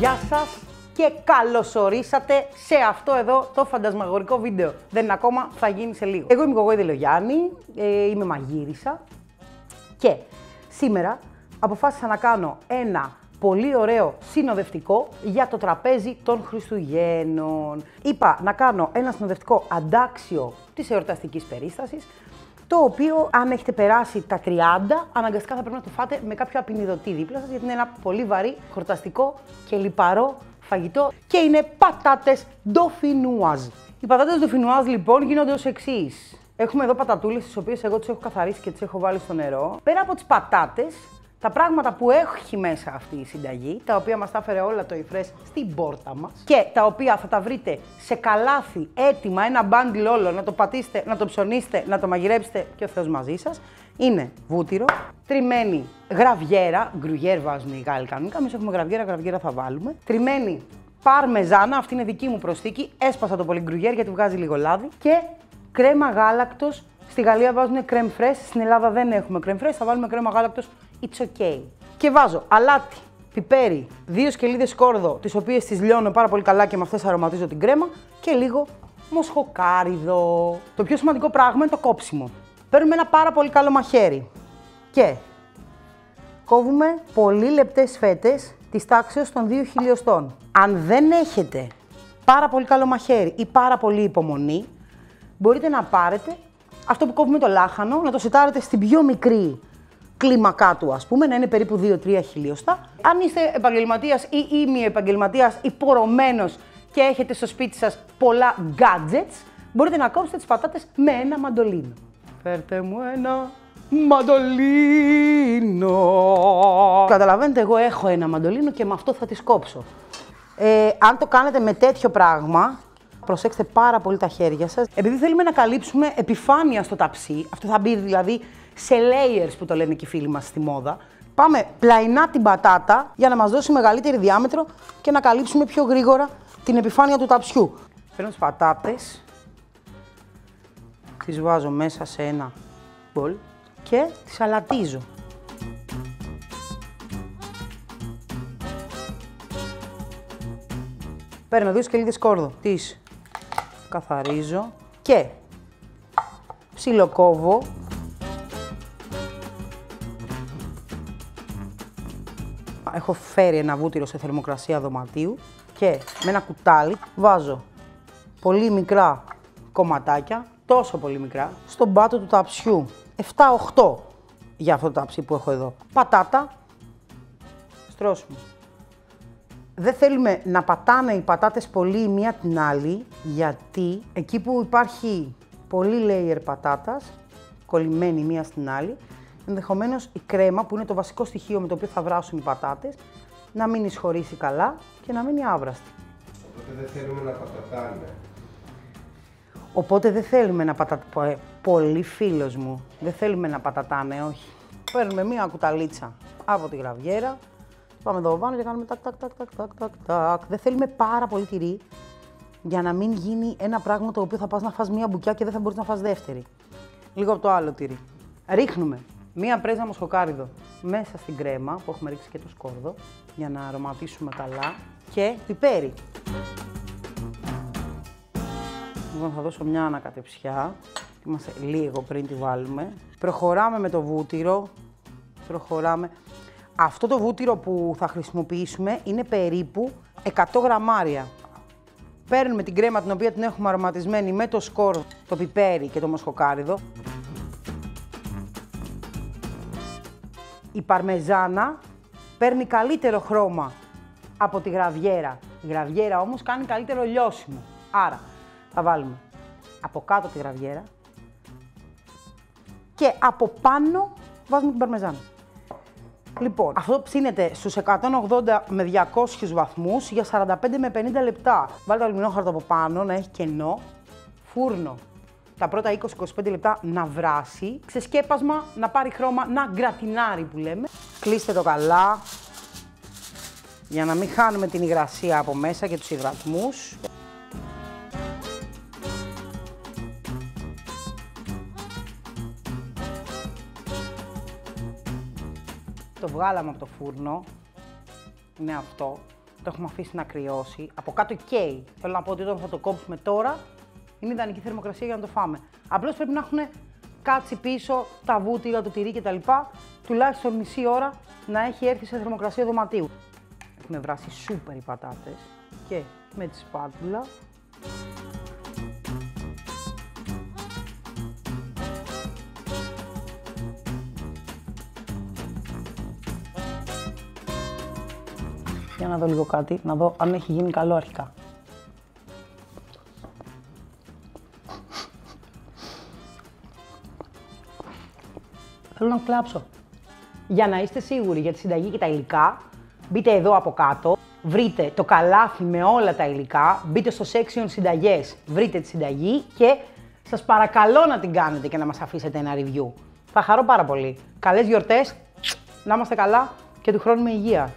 Γεια σας και καλώς ορίσατε σε αυτό εδώ το φαντασμαγορικό βίντεο. Δεν είναι ακόμα, θα γίνει σε λίγο. Εγώ είμαι η Γογόη Δελογιάννη, είμαι μαγείρισα και σήμερα αποφάσισα να κάνω ένα πολύ ωραίο συνοδευτικό για το τραπέζι των Χριστουγέννων. Είπα να κάνω ένα συνοδευτικό αντάξιο της εορταστικής περίστασης, το οποίο αν έχετε περάσει τα 30, αναγκαστικά θα πρέπει να το φάτε με κάποιο απεινιδωτή δίπλα σας, γιατί είναι ένα πολύ βαρύ, χορταστικό και λιπαρό φαγητό και είναι πατάτες ντοφινουάζ. Οι πατάτες ντοφινουάζ λοιπόν γίνονται ως εξής. Έχουμε εδώ πατατούλες, τις οποίες εγώ τις έχω καθαρίσει και τις έχω βάλει στο νερό. Πέρα από τις πατάτες, τα πράγματα που έχει μέσα αυτή η συνταγή, τα οποία μας τα έφερε όλα το eFresh στην πόρτα μας και τα οποία θα τα βρείτε σε καλάθι έτοιμα, ένα μπάντιλ όλο, να το πατήσετε, να το ψωνίσετε, να το μαγειρέψετε και ο Θεός μαζί σας, είναι βούτυρο, τριμμένη γραβιέρα, γκρουγιέρ βάζουν οι Γάλλοι κανονικά, εμείς έχουμε γραβιέρα θα βάλουμε, τριμμένη παρμεζάνα, αυτή είναι δική μου προσθήκη, έσπασα το πολύ γκρουγιέρ γιατί βγάζει λίγο λάδι και κρέμα γάλακτος. Στη Γαλλία βάζουν κρέμ φρες, στην Ελλάδα δεν έχουμε κρέμ φρες, θα βάλουμε κρέμα γάλακτος, it's okay. Και βάζω αλάτι, πιπέρι, 2 σκελίδες σκόρδο, τις οποίες τις λιώνω πάρα πολύ καλά και με αυτές αρωματίζω την κρέμα και λίγο μοσχοκάριδο. Το πιο σημαντικό πράγμα είναι το κόψιμο. Παίρνουμε ένα πάρα πολύ καλό μαχαίρι και κόβουμε πολύ λεπτές φέτες της τάξεως των 2 χιλιοστών. Αν δεν έχετε πάρα πολύ καλό μαχαίρι ή πάρα πολύ υπομονή, μπορείτε να πάρετε αυτό που κόβουμε το λάχανο, να το σετάρετε στην πιο μικρή κλίμακά του, ας πούμε, να είναι περίπου 2-3 χιλιοστά. Αν είστε επαγγελματίας ή ημι-επαγγελματίας ή πορωμένος και έχετε στο σπίτι σας πολλά gadgets, μπορείτε να κόψετε τις πατάτες με ένα μαντολίνο. Φέρτε μου ένα μαντολίνο. Καταλαβαίνετε, εγώ έχω ένα μαντολίνο και με αυτό θα τις κόψω. Αν το κάνετε με τέτοιο πράγμα, προσέξτε πάρα πολύ τα χέρια σας. Επειδή θέλουμε να καλύψουμε επιφάνεια στο ταψί, αυτό θα μπει δηλαδή σε layers που το λένε και οι φίλοι μας στη μόδα, πάμε πλαϊνά την πατάτα για να μας δώσει μεγαλύτερη διάμετρο και να καλύψουμε πιο γρήγορα την επιφάνεια του ταψιού. Παίρνω τις πατάτες, τις βάζω μέσα σε ένα μπολ και τις αλατίζω. Παίρνω 2 σκελίδες σκόρδο, τις καθαρίζω και ψιλοκόβω. Έχω φέρει ένα βούτυρο σε θερμοκρασία δωματίου και με ένα κουτάλι βάζω πολύ μικρά κομματάκια, τόσο πολύ μικρά, στον πάτο του ταψιού. 7-8 για αυτό το ταψί που έχω εδώ. Πατάτα, στρώσουμε. Δεν θέλουμε να πατάνε οι πατάτες πολύ η μία την άλλη, γιατί εκεί που υπάρχει πολύ layer πατάτας, κολλημένη η μία στην άλλη, ενδεχομένως η κρέμα, που είναι το βασικό στοιχείο με το οποίο θα βράσουν οι πατάτες, να μην εισχωρήσει καλά και να μείνει άβραστη. Οπότε δεν θέλουμε να πατατάνε. Οπότε δεν θέλουμε να πατατάνε. Πολύ φίλος μου, δεν θέλουμε να πατατάνε, όχι. Παίρνουμε μία κουταλίτσα από τη γραβιέρα. Πάμε εδώ πάνω και κάνουμε τάκ. Δεν θέλουμε πάρα πολύ τυρί για να μην γίνει ένα πράγμα το οποίο θα πας να φας μία μπουκιά και δεν θα μπορείς να φας δεύτερη. Λίγο από το άλλο τυρί. Ρίχνουμε μία πρέζα μοσχοκάριδο μέσα στην κρέμα που έχουμε ρίξει και το σκόρδο για να αρωματίσουμε καλά και πιπέρι. Λοιπόν, θα δώσω μια ανακατεψιά. Είμαστε λίγο πριν τη βάλουμε. Προχωράμε με το βούτυρο. Αυτό το βούτυρο που θα χρησιμοποιήσουμε είναι περίπου 100 γραμμάρια. Παίρνουμε την κρέμα την οποία την έχουμε αρωματισμένη με το σκόρδο, το πιπέρι και το μοσχοκάριδο. Η παρμεζάνα παίρνει καλύτερο χρώμα από τη γραβιέρα. Η γραβιέρα όμως κάνει καλύτερο λιώσιμο. Άρα θα βάλουμε από κάτω τη γραβιέρα και από πάνω βάζουμε την παρμεζάνα. Λοιπόν, αυτό ψήνεται στους 180 με 200 βαθμούς για 45 με 50 λεπτά. Βάλτε το αλουμινόχαρτο από πάνω να έχει κενό. Φούρνο τα πρώτα 20-25 λεπτά να βράσει. Ξεσκέπασμα, να πάρει χρώμα, να γκρατινάρει που λέμε. Κλείστε το καλά για να μην χάνουμε την υγρασία από μέσα και τους υδρατμούς. Το βγάλαμε από το φούρνο, είναι αυτό. το έχουμε αφήσει να κρυώσει. Από κάτω καίει. Θέλω να πω ότι όταν θα το κόψουμε τώρα, είναι ιδανική θερμοκρασία για να το φάμε. Απλώς πρέπει να έχουν κάτσει πίσω τα βούτυρα, το τυρί κτλ. Τουλάχιστον μισή ώρα να έχει έρθει σε θερμοκρασία δωματίου. Έχουν βράσει σούπερ οι πατάτες και με τη σπάτουλα. Για να δω λίγο κάτι, να δω αν έχει γίνει καλό αρχικά. Θέλω να κλάψω. Για να είστε σίγουροι για τη συνταγή και τα υλικά, μπείτε εδώ από κάτω, βρείτε το καλάθι με όλα τα υλικά, μπείτε στο section συνταγές, βρείτε τη συνταγή και σας παρακαλώ να την κάνετε και να μας αφήσετε ένα review. Θα χαρώ πάρα πολύ. Καλές γιορτές, να είμαστε καλά και του χρόνου με υγεία.